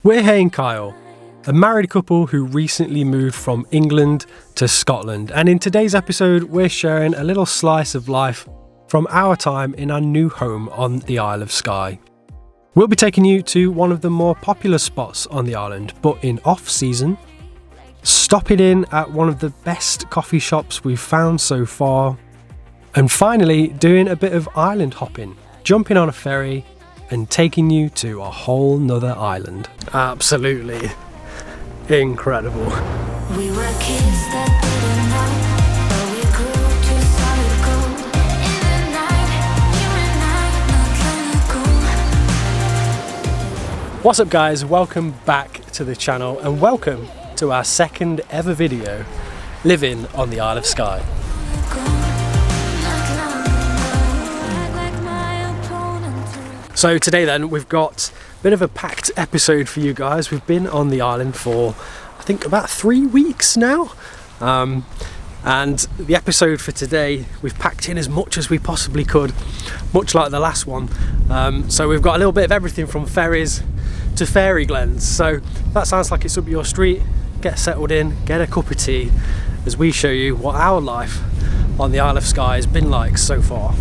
We're Hay and Kyle, a married couple who recently moved from England to Scotland, and in today's episode we're sharing a little slice of life from our time in our new home on the Isle of Skye. We'll be taking you to one of the more popular spots on the island, but in off-season, stopping in at one of the best coffee shops we've found so far, and finally doing a bit of island hopping, jumping on a ferry and taking you to a whole nother island. Absolutely incredible. We were kids that didn't know, but we grew to solid gold. In the night, you and I, not letting go. What's up guys, welcome back to the channel and welcome to our second ever video living on the Isle of Skye. So today then we've got a bit of a packed episode for you guys. We've been on the island for I think about 3 weeks now, and the episode for today we've packed in as much as we possibly could, much like the last one. So we've got a little bit of everything from ferries to Fairy Glens. So if that sounds like it's up your street, get settled in, get a cup of tea as we show you what our life on the Isle of Skye has been like so far.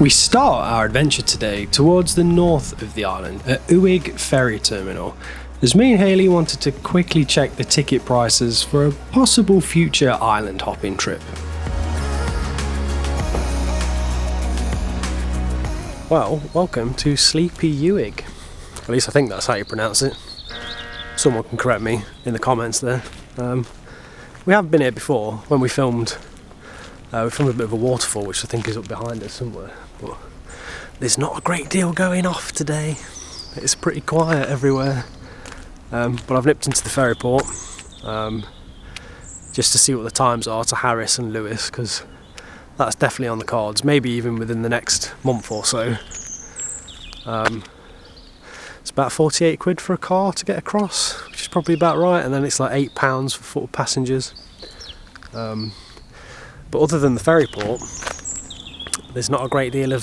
We start our adventure today towards the north of the island at Uig Ferry Terminal, as me and Hayley wanted to quickly check the ticket prices for a possible future island hopping trip. Well, welcome to Sleepy Uig. At least I think that's how you pronounce it. Someone can correct me in the comments there. We have been here before when we filmed a bit of a waterfall, which I think is up behind us somewhere, but there's not a great deal going off today. It's pretty quiet everywhere, but I've nipped into the ferry port just to see what the times are to Harris and Lewis, because that's definitely on the cards, maybe even within the next month or so. It's about 48 quid for a car to get across, which is probably about right, and then it's like £8 for foot passengers. But other than the ferry port, there's not a great deal of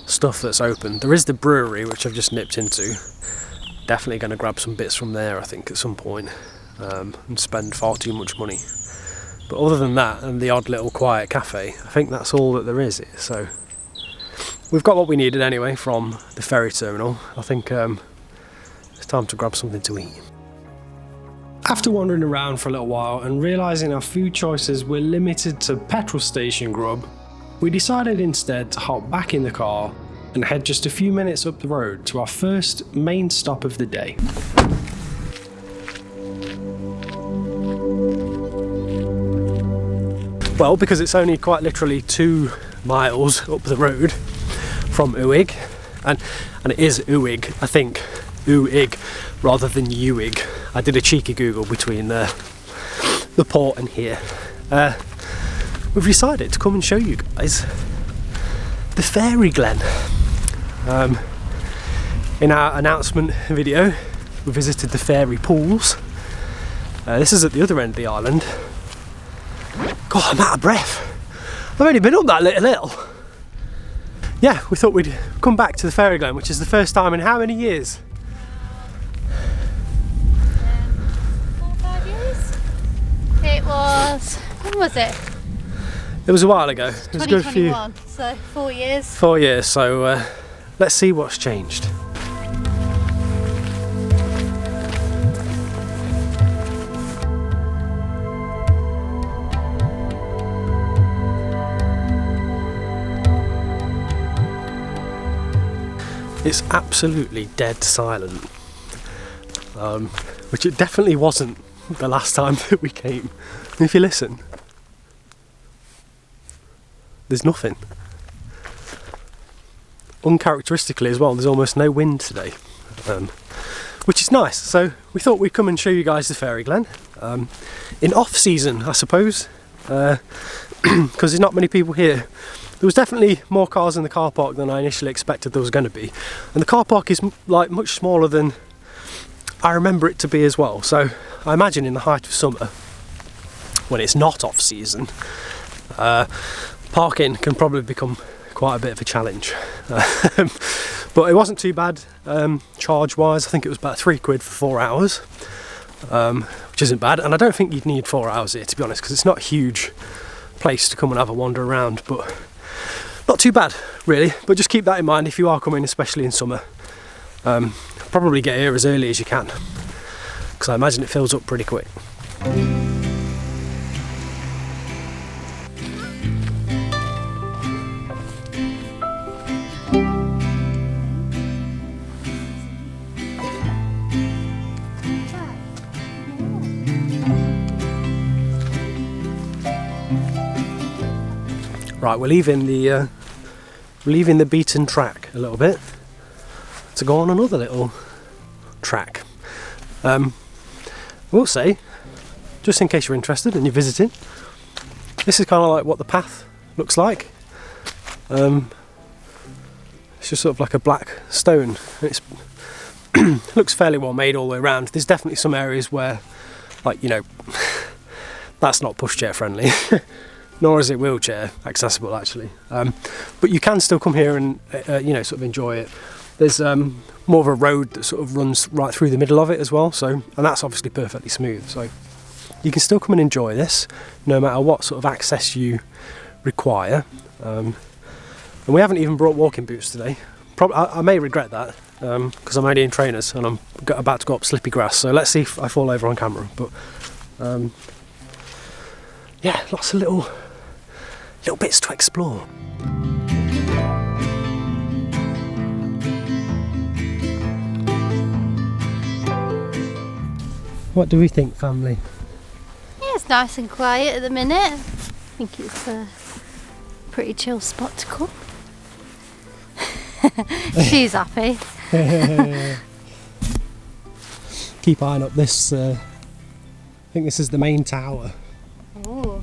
stuff that's open. There is the brewery, which I've just nipped into. Definitely going to grab some bits from there, I think, at some point, and spend far too much money. But other than that, and the odd little quiet cafe, I think that's all that there is. So we've got what we needed anyway from the ferry terminal. I think it's time to grab something to eat. After wandering around for a little while and realising our food choices were limited to petrol station grub, we decided instead to hop back in the car and head just a few minutes up the road to our first main stop of the day. Well, because it's only quite literally 2 miles up the road from Uig, and it is Uig, I think, Uig rather than Uig. I did a cheeky Google between the port and here. We've decided to come and show you guys the Fairy Glen. In our announcement video, we visited the fairy pools. This is at the other end of the island. God, I'm out of breath. I've only been up that little. Yeah, we thought we'd come back to the Fairy Glen, which is the first time in how many years? 4 or 5 years? It was, when was it? It was a while ago. It was a good few. 2021, so 4 years. 4 years, so let's see what's changed. It's absolutely dead silent, which it definitely wasn't the last time that we came. If you listen, there's nothing. Uncharacteristically as well, there's almost no wind today, which is nice. So we thought we'd come and show you guys the Fairy Glen in off-season, I suppose, because there's not many people here. There was definitely more cars in the car park than I initially expected there was going to be, and the car park is like much smaller than I remember it to be as well. So I imagine in the height of summer, when it's not off season, parking can probably become quite a bit of a challenge. But it wasn't too bad charge wise. I think it was about £3 for 4 hours, which isn't bad, and I don't think you'd need 4 hours here, to be honest, because it's not a huge place to come and have a wander around, but not too bad really. But just keep that in mind if you are coming, especially in summer. Probably get here as early as you can, because I imagine it fills up pretty quick. Right, we're leaving the beaten track a little bit to go on another little track. I will say, just in case you're interested and you're visiting, this is kind of like what the path looks like. It's just sort of like a black stone. It looks fairly well made all the way around. There's definitely some areas where, like, you know, that's not pushchair friendly. Nor is it wheelchair accessible actually, but you can still come here and you know, sort of enjoy it. There's more of a road that sort of runs right through the middle of it as well, so, and that's obviously perfectly smooth, so you can still come and enjoy this no matter what sort of access you require. And we haven't even brought walking boots today. I may regret that, because I'm only in trainers and I'm about to go up slippy grass, so let's see if I fall over on camera. But yeah, lots of little bits to explore. What do we think, family? Yeah, it's nice and quiet at the minute. I think it's a pretty chill spot to come. She's happy. Keep eyeing up this, I think this is the main tower. Ooh.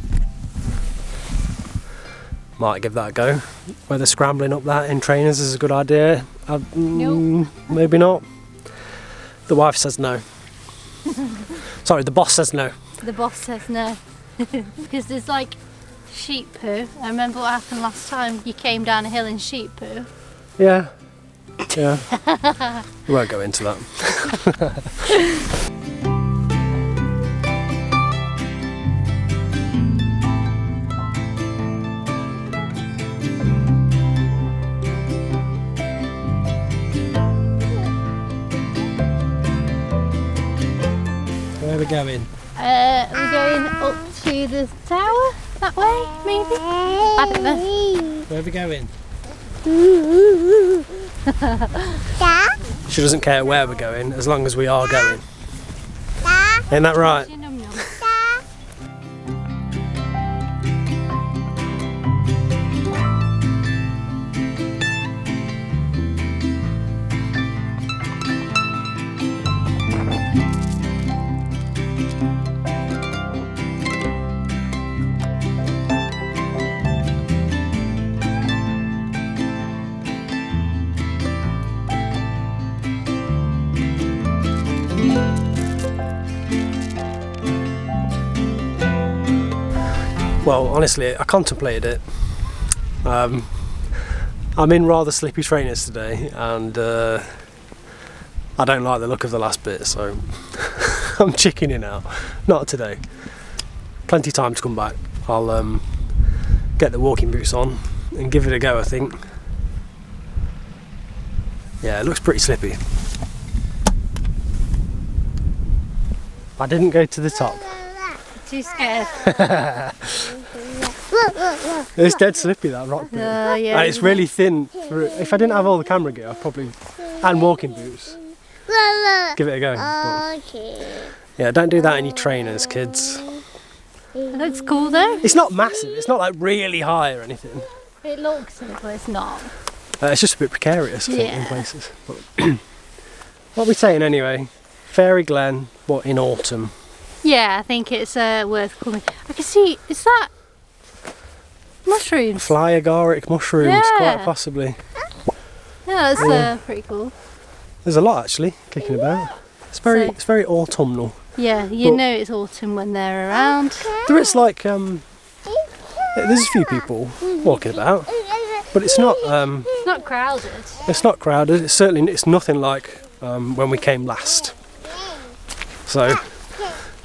Might give that a go. Whether scrambling up that in trainers is a good idea, Nope. Maybe not. The wife says no. Sorry, the boss says no. The boss says no. Because there's like sheep poo. I remember what happened last time you came down a hill in sheep poo. Yeah. Yeah. We won't go into that. Where are we going? We're going up to the tower that way, maybe? I don't know. Where are we going? Dad? She doesn't care where we're going as long as we are going. Ain't that right? Yum, yum. Dad? Well, honestly, I contemplated it. I'm in rather slippy trainers today, and I don't like the look of the last bit, so I'm chickening out. Not today. Plenty of time to come back. I'll get the walking boots on and give it a go, I think. Yeah, it looks pretty slippy. I didn't go to the top. Too scared. It's dead slippy, that rock bit. Yeah. And it's really thin. If I didn't have all the camera gear, I'd probably, and walking boots, give it a go. But, Okay. yeah, don't do that in your trainers, kids. It looks cool though. It's not massive. It's not like really high or anything. It looks it, but it's not. It's just a bit precarious, I think, in Yeah. places. But what are we saying anyway? Fairy Glen, what, in autumn? Yeah, I think it's worth coming. I can see, is that mushrooms? Fly agaric mushrooms, Yeah. quite possibly. Yeah, that's pretty cool. There's a lot actually kicking about. It's very autumnal. Yeah, you But- know it's autumn when they're around. There is like there's a few people walking about. but it's not. It's not crowded. It's not crowded. It's nothing like when we came last. So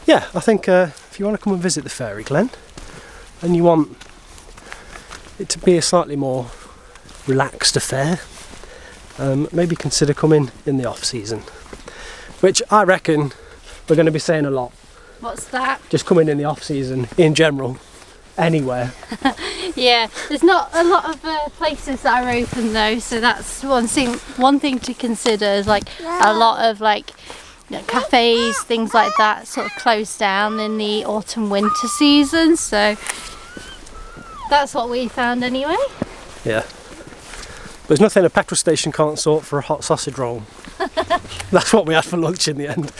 yeah, I think if you want to come and visit the Fairy Glen and you want it to be a slightly more relaxed affair, maybe consider coming in the off season, which I reckon we're going to be saying a lot. What's that? Just coming in the off season in general, anywhere. Yeah, there's not a lot of places that are open though, so that's one thing to consider. Is like a lot of like, you know, cafes, things like that, sort of close down in the autumn winter season. So that's what we found anyway. Yeah. There's nothing a petrol station can't sort for a hot sausage roll. That's what we had for lunch in the end.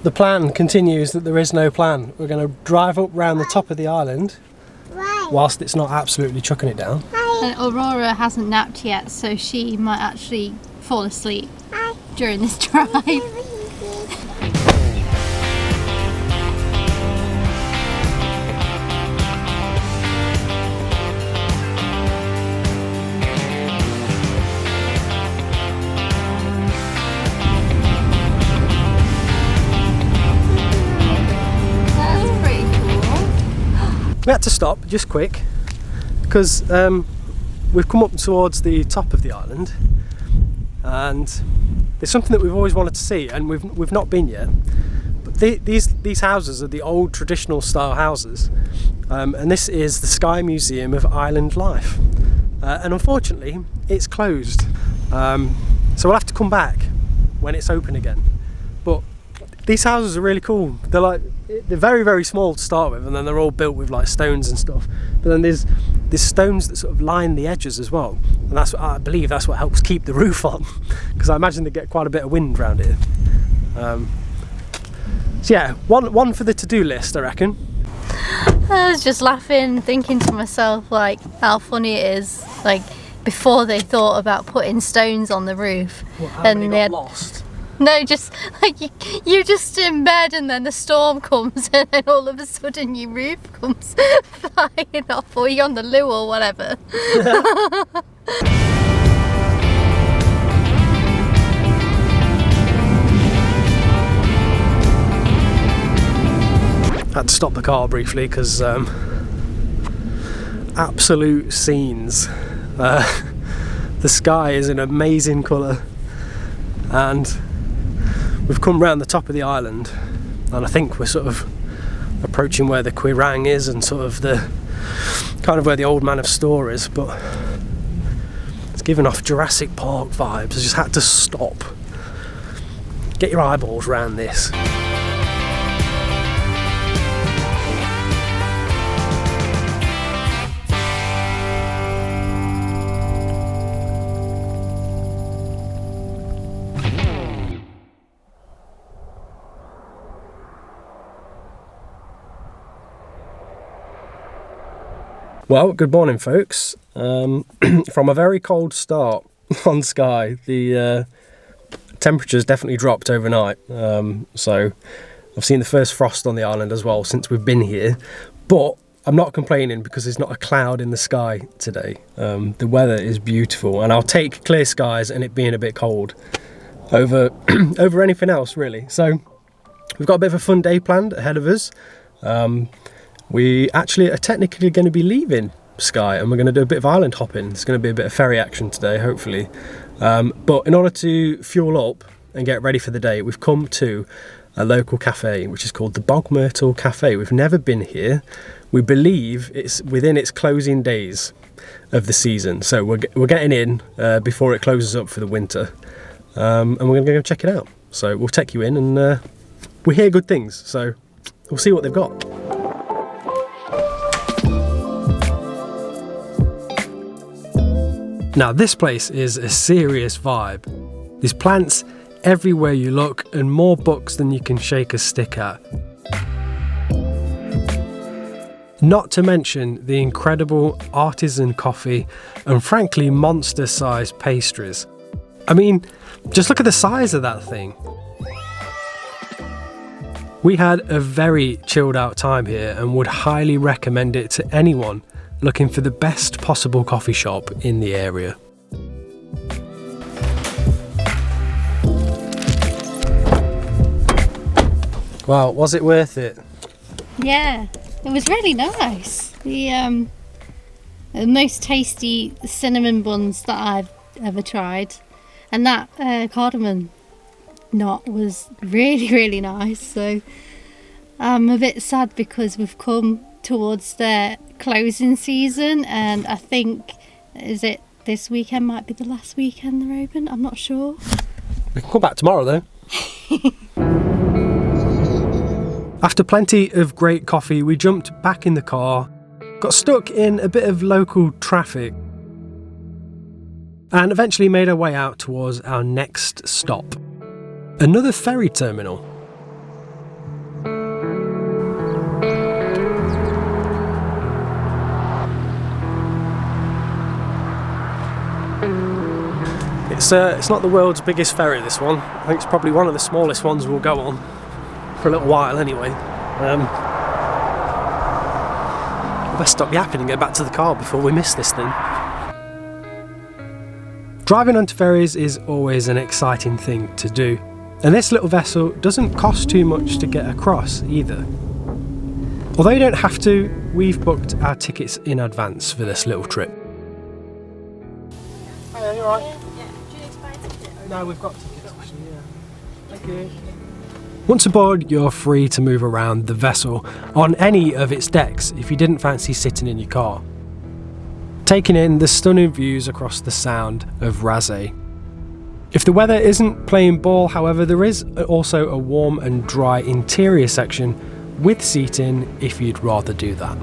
The plan continues that there is no plan. We're going to drive up round the top of the island whilst it's not absolutely chucking it down. And Aurora hasn't napped yet, so she might actually fall asleep during this drive. We had to stop just quick because we've come up towards the top of the island and there's something that we've always wanted to see and we've not been yet. But these houses are the old traditional style houses, and this is the Skye Museum of Island Life, and unfortunately it's closed, so we'll have to come back when it's open again. But these houses are really cool. They're very, very small to start with, and then they're all built with like stones and stuff. But then there's stones that sort of line the edges as well, and I believe that's what helps keep the roof on, because I imagine they get quite a bit of wind around here. So yeah, one for the to-do list, I reckon. I was just laughing, thinking to myself like how funny it is. Like before they thought about putting stones on the roof, And they got lost. No, just like you're just in bed and then the storm comes and then all of a sudden your roof comes flying off, or you're on the loo or whatever. Had to stop the car briefly because absolute scenes. The sky is an amazing colour, and we've come round the top of the island, and I think we're sort of approaching where the Quirang is and sort of the kind of where the Old Man of Store is, but it's giving off Jurassic Park vibes. I just had to stop. Get your eyeballs round this. Well, good morning, folks. From a very cold start on Skye, the temperature's definitely dropped overnight. So I've seen the first frost on the island as well since we've been here. But I'm not complaining because there's not a cloud in the sky today. The weather is beautiful, and I'll take clear skies and it being a bit cold over over anything else, really. So we've got a bit of a fun day planned ahead of us. We actually are technically going to be leaving Skye and we're going to do a bit of island hopping. There's going to be a bit of ferry action today, hopefully. But in order to fuel up and get ready for the day, we've come to a local cafe, which is called the Bog Myrtle Café. We've never been here. We believe it's within its closing days of the season. So we're getting in before it closes up for the winter. And we're going to go check it out. So we'll take you in, and we hear good things. So we'll see what they've got. Now this place is a serious vibe. There's plants everywhere you look and more books than you can shake a stick at. Not to mention the incredible artisan coffee and frankly monster-sized pastries. I mean, just look at the size of that thing. We had a very chilled out time here and would highly recommend it to anyone looking for the best possible coffee shop in the area. Wow, was it worth it? Yeah, it was really nice. The most tasty cinnamon buns that I've ever tried, and that cardamom knot was really, really nice. So I'm a bit sad because we've come towards their closing season, and I think, is it this weekend might be the last weekend they're open? I'm not sure. We can come back tomorrow though. After plenty of great coffee, we jumped back in the car, got stuck in a bit of local traffic, and eventually made our way out towards our next stop, another ferry terminal. It's not the world's biggest ferry, this one. I think it's probably one of the smallest ones we'll go on. For a little while anyway. I best stop yapping and get back to the car before we miss this thing. Driving onto ferries is always an exciting thing to do, and this little vessel doesn't cost too much to get across either. Although you don't have to, we've booked our tickets in advance for this little trip. Hi, you alright? Yeah. Do you need to buy a ticket? No, we've got tickets actually, yeah. Thank you. Once aboard, you're free to move around the vessel on any of its decks if you didn't fancy sitting in your car, taking in the stunning views across the Sound of Raasay. If the weather isn't playing ball, however, there is also a warm and dry interior section with seating if you'd rather do that.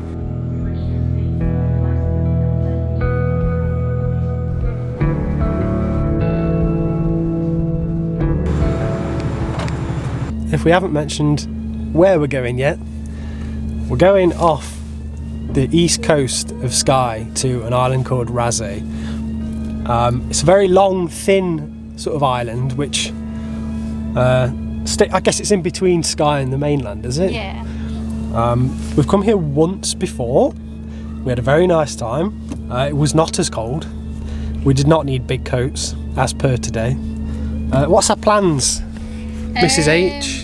If we haven't mentioned where we're going yet, we're going off the east coast of Skye to an island called Raasay. It's a very long, thin sort of island, which I guess it's in between Skye and the mainland, is it? Yeah. We've come here once before. We had a very nice time. It was not as cold. We did not need big coats, as per today. What's our plans, Mrs. H?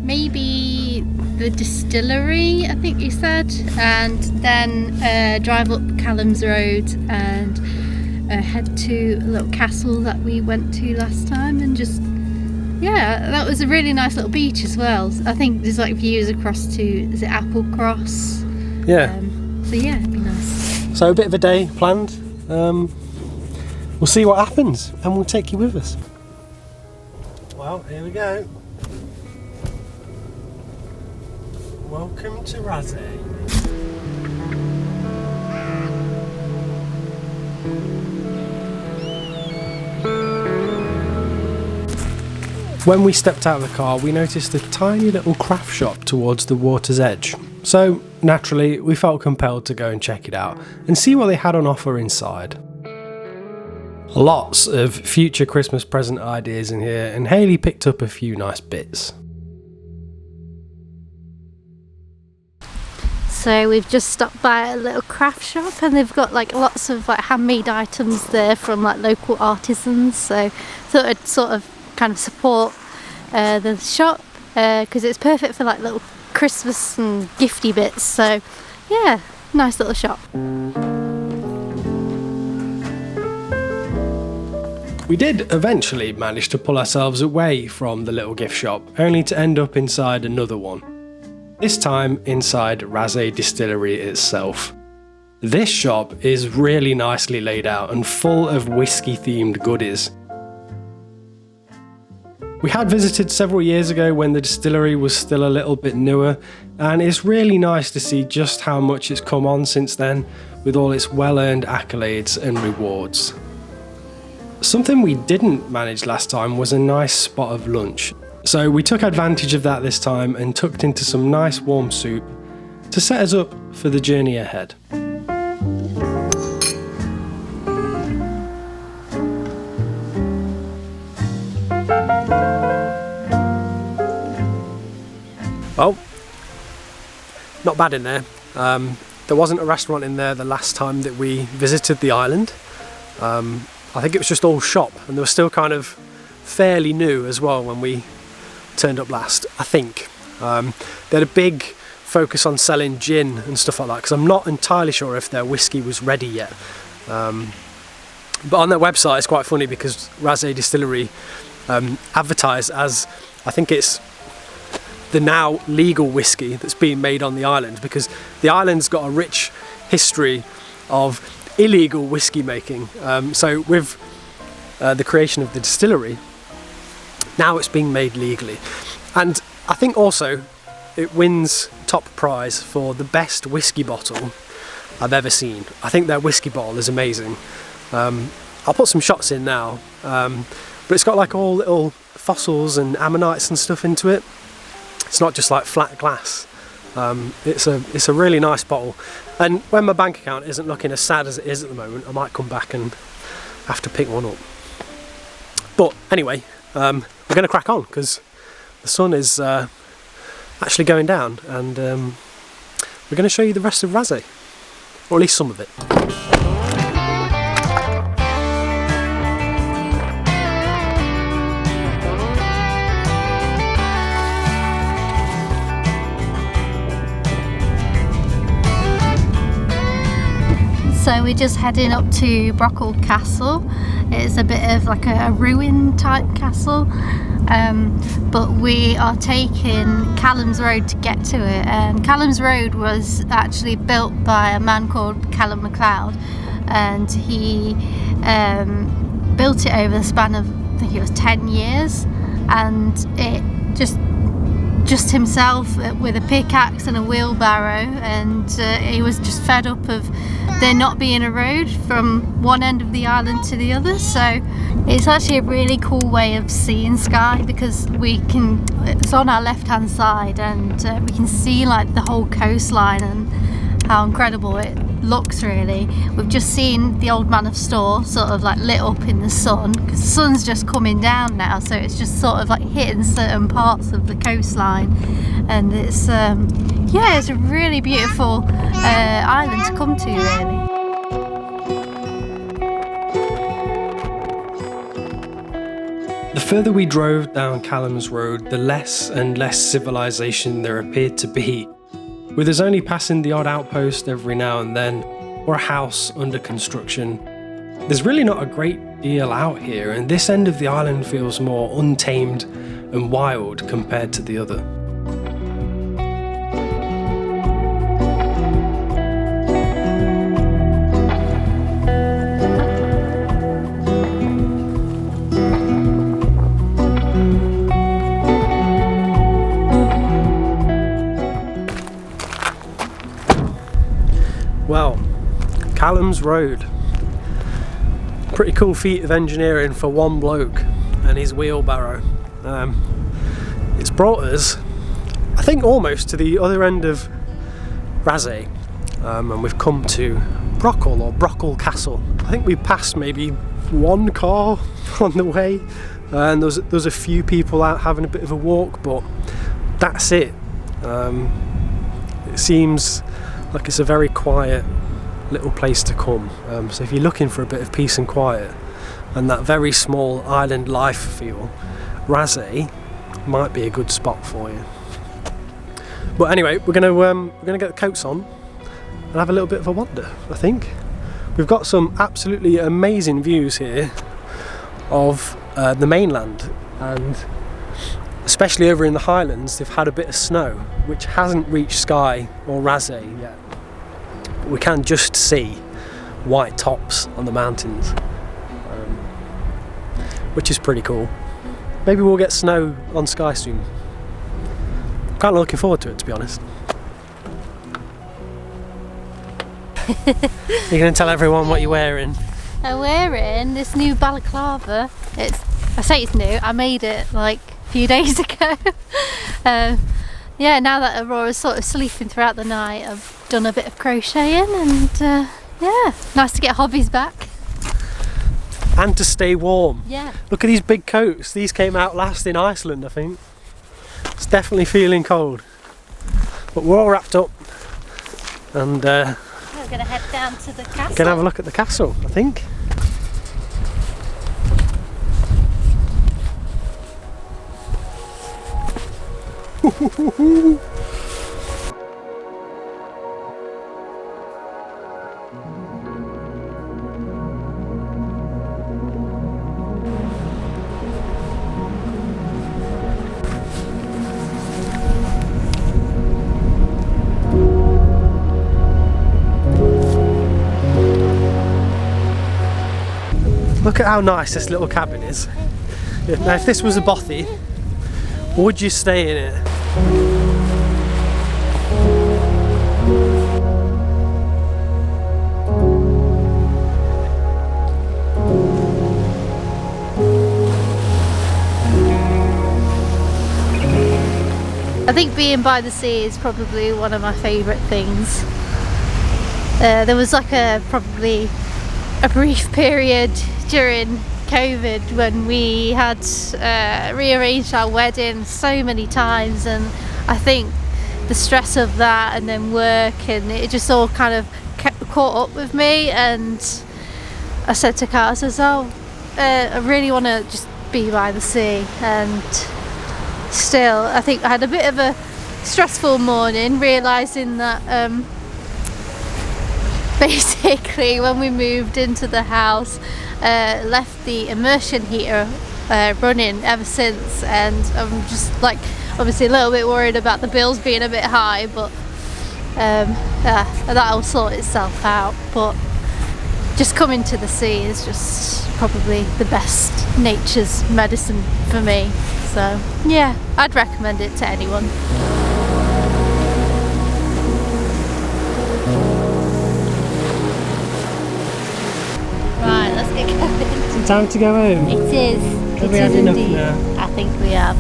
Maybe the distillery, I think you said, and then drive up Calum's Road and head to a little castle that we went to last time, and just, yeah, that was a really nice little beach as well. I think there's like views across to, is it Applecross? Yeah. So yeah, it'd be nice. So a bit of a day planned. We'll see what happens and we'll take you with us. Well, here we go. Welcome to Raasay. When we stepped out of the car, we noticed a tiny little craft shop towards the water's edge. So, naturally, we felt compelled to go and check it out and see what they had on offer inside. Lots of future Christmas present ideas in here, and Hayley picked up a few nice bits. So we've just stopped by a little craft shop, and they've got like lots of like handmade items there from like local artisans. So thought I'd sort of kind of support the shop because it's perfect for like little Christmas and gifty bits. So yeah, nice little shop. We did eventually manage to pull ourselves away from the little gift shop, only to end up inside another one. This time inside Raasay Distillery itself. This shop is really nicely laid out and full of whiskey themed goodies. We had visited several years ago when the distillery was still a little bit newer, and it's really nice to see just how much it's come on since then, with all its well-earned accolades and rewards. Something we didn't manage last time was a nice spot of lunch. So we took advantage of that this time and tucked into some nice warm soup to set us up for the journey ahead. Well, not bad in there. There wasn't a restaurant in there the last time that we visited the island. I think it was just all shop, and they were still kind of fairly new as well when we turned up last, I think. They had a big focus on selling gin and stuff like that, because I'm not entirely sure if their whiskey was ready yet. But on their website it's quite funny because Raasay Distillery advertised as, I think it's the now legal whiskey that's being made on the island, because the island's got a rich history of illegal whiskey making. So with the creation of the distillery, now it's being made legally. And I think also it wins top prize for the best whiskey bottle I've ever seen. I think their whiskey bottle is amazing. I'll put some shots in now, but it's got like all little fossils and ammonites and stuff into it. It's not just like flat glass. It's a really nice bottle, and when my bank account isn't looking as sad as it is at the moment, I might come back and have to pick one up. But anyway, we're going to crack on because the sun is actually going down, and we're going to show you the rest of Raasay, or at least some of it. So we're just heading up to Brochel Castle. It's a bit of like a ruin type castle, but we are taking Calum's Road to get to it. And Calum's Road was actually built by a man called Calum MacLeod, and he built it over the span of, I think it was 10 years, and it just himself with a pickaxe and a wheelbarrow, and he was just fed up of there not being a road from one end of the island to the other. So it's actually a really cool way of seeing Skye, because it's on our left hand side, and we can see like the whole coastline and how incredible it looks really. We've just seen the Old Man of Store sort of like lit up in the sun, because the sun's just coming down now, so it's just sort of like hitting certain parts of the coastline, and it's yeah, it's a really beautiful island to come to really. The further we drove down Calum's Road, the less and less civilization there appeared to be, with us only passing the odd outpost every now and then, or a house under construction. There's really not a great deal out here, and this end of the island feels more untamed and wild compared to the other. Well, Calum's Road. Pretty cool feat of engineering for one bloke and his wheelbarrow. It's brought us, I think, almost to the other end of Raasay, and we've come to Brochel, or Brochel Castle. I think we passed maybe one car on the way, and there's a few people out having a bit of a walk, but that's it. It seems like it's a very quiet little place to come, so if you're looking for a bit of peace and quiet and that very small island life feel, Raasay might be a good spot for you. But anyway, we're gonna get the coats on and have a little bit of a wander. I think we've got some absolutely amazing views here of the mainland, and especially over in the Highlands they've had a bit of snow which hasn't reached Skye or Raasay yet. But we can just see white tops on the mountains, which is pretty cool. Maybe we'll get snow on Skye soon. Kind of looking forward to it, to be honest. You're going to tell everyone what you're wearing? I'm wearing this new balaclava. I say it's new, I made it like a few days ago. Yeah, now that Aurora's sort of sleeping throughout the night, I've done a bit of crocheting, and yeah, nice to get hobbies back. And to stay warm. Yeah. Look at these big coats. These came out last in Iceland, I think. It's definitely feeling cold. But we're all wrapped up, and We're going to head down to the castle. gonna have a look at the castle, I think. Look at how nice this little cabin is. Now, if this was a bothy, would you stay in it? I think being by the sea is probably one of my favourite things. There was like probably a brief period during COVID when we had rearranged our wedding so many times, and I think the stress of that and then work and it just all kind of caught up with me, and I said to Carl, I says, I really want to just be by the sea. And still, I think I had a bit of a stressful morning, realising that basically when we moved into the house, left the immersion heater running ever since, and I'm just like obviously a little bit worried about the bills being a bit high, but that'll sort itself out. But just coming to the sea is just probably the best nature's medicine for me. So yeah, I'd recommend it to anyone. Right, let's get going. Is it time to go home? It is. Have It we had is enough indeed. now? I think we have.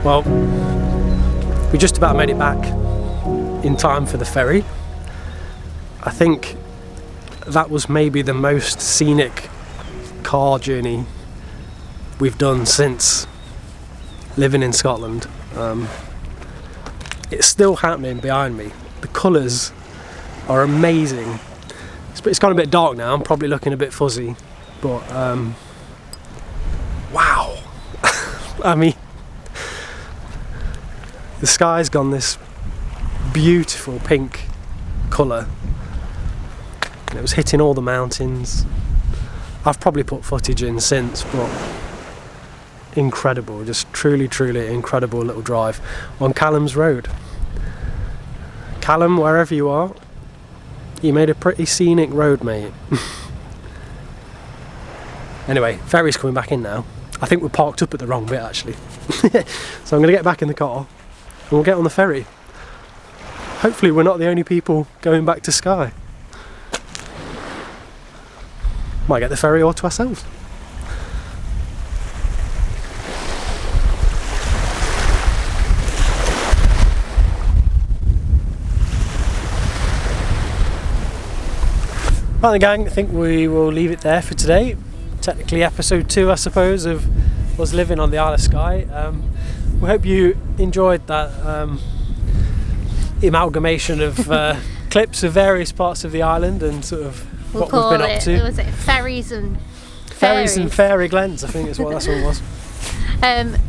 Well, we just about made it back in time for the ferry. I think that was maybe the most scenic car journey we've done since living in Scotland. It's still happening behind me. The colours are amazing. It's gone a bit dark now, I'm probably looking a bit fuzzy, but wow. I mean, the sky's gone this beautiful pink colour. It was hitting all the mountains. I've probably put footage in since, but incredible, just truly incredible little drive on Calum's road. Calum, wherever you are, you made a pretty scenic road, mate. Anyway, ferry's coming back in now. I think we're parked up at the wrong bit actually. So I'm going to get back in the car and we'll get on the ferry. Hopefully we're not the only people going back to Skye. Might get the ferry all to ourselves. Right then gang, I think we will leave it there for today. Technically episode 2 I suppose of us living on the Isle of Skye. We hope you enjoyed that amalgamation of clips of various parts of the island and sort of what we've been up to. Was it ferries and Ferries and Fairy Glens, I think is what that's what it was.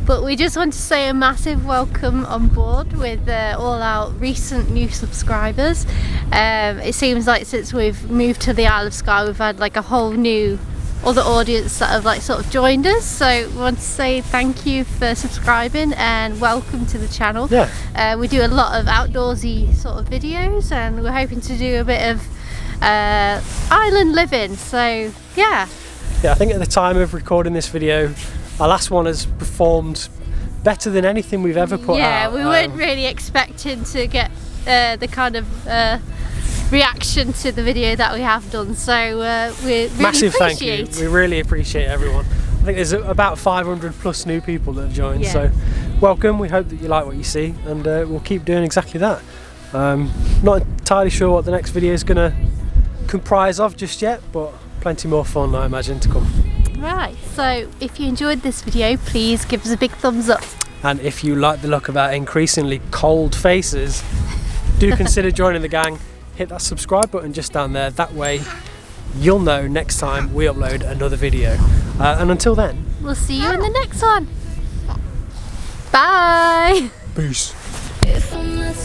But we just want to say a massive welcome on board with all our recent new subscribers. It seems like since we've moved to the Isle of Skye, we've had like a whole new other audience that have like sort of joined us. So we want to say thank you for subscribing and welcome to the channel. Yeah. We do a lot of outdoorsy sort of videos, and we're hoping to do a bit of island living. So yeah. Yeah, I think at the time of recording this video, our last one has performed better than anything we've ever put out. Yeah, we weren't really expecting to get the kind of reaction to the video that we have done. So we really Massive thank appreciate. you. We really appreciate everyone. I think there's about 500 plus new people that have joined. Yeah. So welcome. We hope that you like what you see, and we'll keep doing exactly that. Not entirely sure what the next video is going to comprise of just yet, but plenty more fun, I imagine, to come. Right, so if you enjoyed this video, please give us a big thumbs up. And if you like the look of our increasingly cold faces, do consider joining the gang. Hit that subscribe button just down there. That way you'll know next time we upload another video. And until then, We'll see you in the next one. Bye. peace. If I'm not